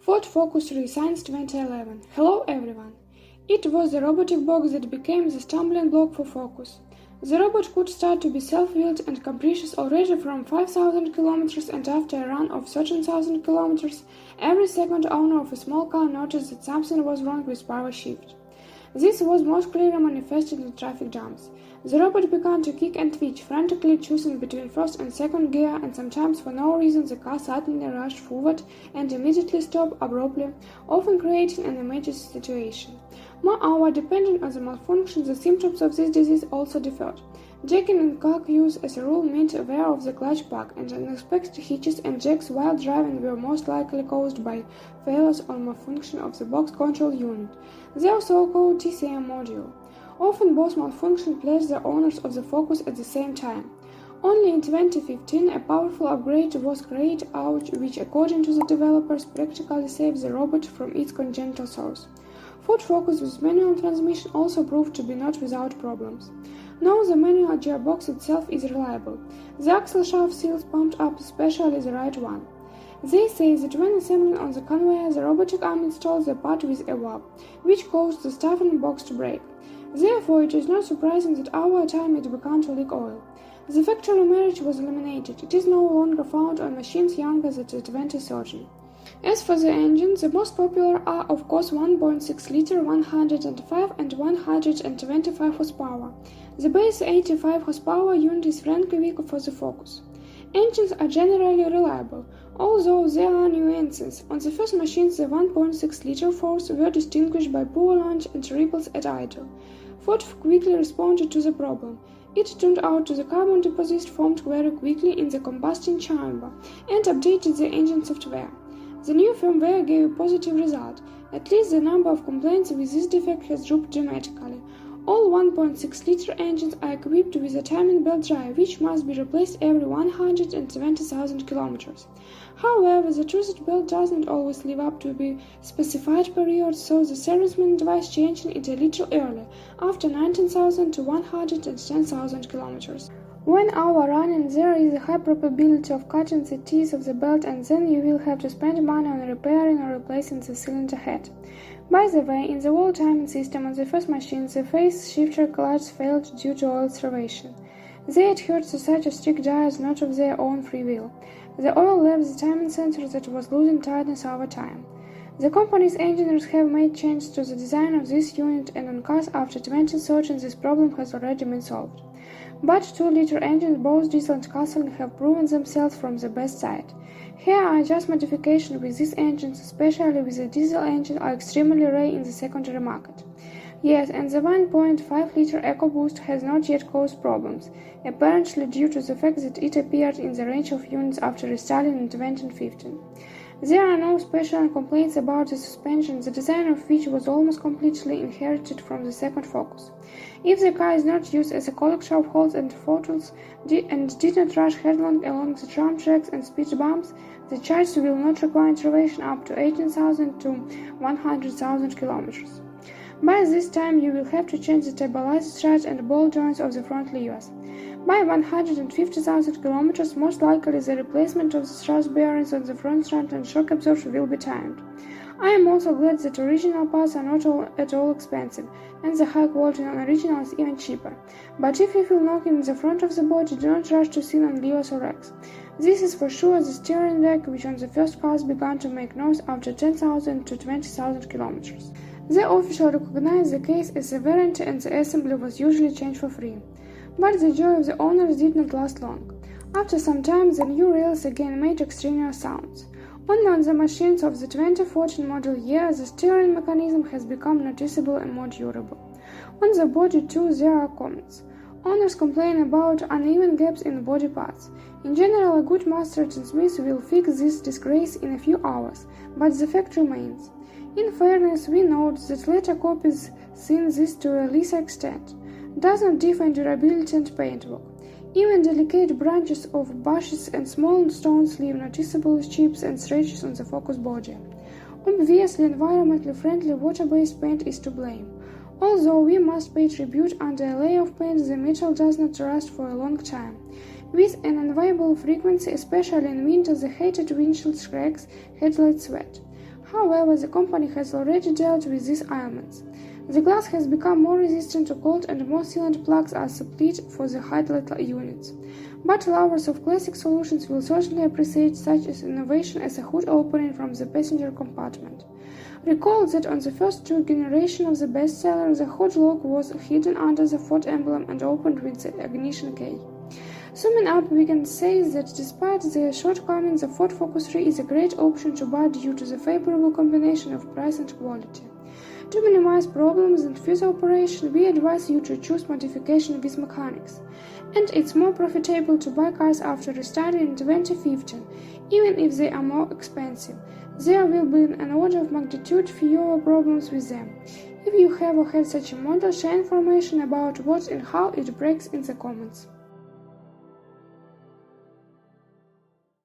Ford Focus Resigns 2011. Hello everyone! It was the robotic box that became the stumbling block for Focus. The robot could start to be self-willed and capricious already from 5,000 kilometers, and after a run of 13,000 kilometers, every second owner of a small car noticed that something was wrong with power shift. This was most clearly manifested in traffic jams. The robot began to kick and twitch, frantically choosing between first and second gear, and sometimes for no reason the car suddenly rushed forward and immediately stopped abruptly, often creating an emergency situation. Moreover, depending on the malfunction, the symptoms of this disease also differed. Jacking in car queues as a rule meant aware of the clutch plug, and unexpected hitches and jacks while driving were most likely caused by failures or malfunction of the box control unit, their so-called TCM module. Often both malfunctions placed the owners of the Focus at the same time. Only in 2015 a powerful upgrade was carried out which, according to the developers, practically saved the robot from its congenital source. Ford Focus with manual transmission also proved to be not without problems. Now the manual gearbox itself is reliable. The axle shaft seals pumped up, especially the right one. They say that when assembling on the conveyor, the robotic arm installs the part with a valve, which caused the stuffing box to break. Therefore, it is not surprising that over time it began to leak oil. The factory marriage was eliminated. It is no longer found on machines younger than 2013. As for the engines, the most popular are of course 1.6-liter 105 and 125 horsepower. The base 85 horsepower unit is frankly weak for the Focus. Engines are generally reliable, although there are nuances. On the first machines, the 1.6-liter fours were distinguished by poor launch and ripples at idle. Ford quickly responded to the problem. It turned out the carbon deposits formed very quickly in the combustion chamber and updated the engine software. The new firmware gave a positive result. At least the number of complaints with this defect has dropped dramatically. All 1.6-liter engines are equipped with a timing belt drive, which must be replaced every 120,000 kilometers. However, the trusted belt doesn't always live up to the specified period, so the serviceman advised changing it a little earlier, after 19,000 to 110,000 kilometers. When overrunning, there is a high probability of cutting the teeth of the belt, and then you will have to spend money on repairing or replacing the cylinder head. By the way, in the old timing system on the first machine, the phase shifter clutch failed due to oil starvation. They adhered to such a strict diet not of their own free will. The oil left the timing sensor that was losing tightness over time. The company's engineers have made changes to the design of this unit, and on cars after 2013 this problem has already been solved. But 2-liter engines, both diesel and gasoline, have proven themselves from the best side. Here are just modifications with these engines, especially with the diesel engine, are extremely rare in the secondary market. Yes, and the 1.5-liter EcoBoost has not yet caused problems, apparently due to the fact that it appeared in the range of units after restyling in 2015. There are no special complaints about the suspension, the design of which was almost completely inherited from the second Focus. If the car is not used as a collection of holes and photos and did not rush headlong along the tram tracks and speed bumps, the charge will not require intervention up to 18,000 to 100,000 kilometers. By this time, you will have to change the stabilizer struts and ball joints of the front levers. By 150,000 kilometers, most likely the replacement of the thrust bearings on the front strut and shock absorber will be timed. I am also glad that original parts are not at all expensive, and the high quality non-original is even cheaper. But if you feel knocking in the front of the body, do not rush to seal on levers or racks. This is for sure the steering rack, which on the first cars began to make noise after 10,000 to 20,000 kilometers. The official recognized the case as a warranty, and the assembly was usually changed for free. But the joy of the owners did not last long. After some time, the new rails again made extraneous sounds. Only on the machines of the 2014 model year, the steering mechanism has become noticeable and more durable. On the body too, there are comments. Owners complain about uneven gaps in body parts. In general, a good master smith will fix this disgrace in a few hours, but the fact remains. In fairness, we note that later copies seen this to a lesser extent. Does not differ in durability and paintwork. Even delicate branches of bushes and small stones leave noticeable chips and scratches on the Focus body. Obviously, environmentally friendly water-based paint is to blame. Although we must pay tribute, under a layer of paint the metal does not rust for a long time. With an unavoidable frequency, especially in winter, the hated windshield cracks, headlights sweat. However, the company has already dealt with these ailments. The glass has become more resistant to cold and more sealant plugs are supplied for the hydraulic units. But lovers of classic solutions will certainly appreciate such an innovation as a hood opening from the passenger compartment. Recall that on the first two generations of the bestseller, the hood lock was hidden under the Ford emblem and opened with the ignition key. Summing up, we can say that despite their shortcomings, the Ford Focus 3 is a great option to buy due to the favorable combination of price and quality. To minimize problems in future operation, we advise you to choose modification with mechanics. And it's more profitable to buy cars after restarting in 2015, even if they are more expensive. There will be an order of magnitude fewer problems with them. If you have or had such a model, share information about what and how it breaks in the comments.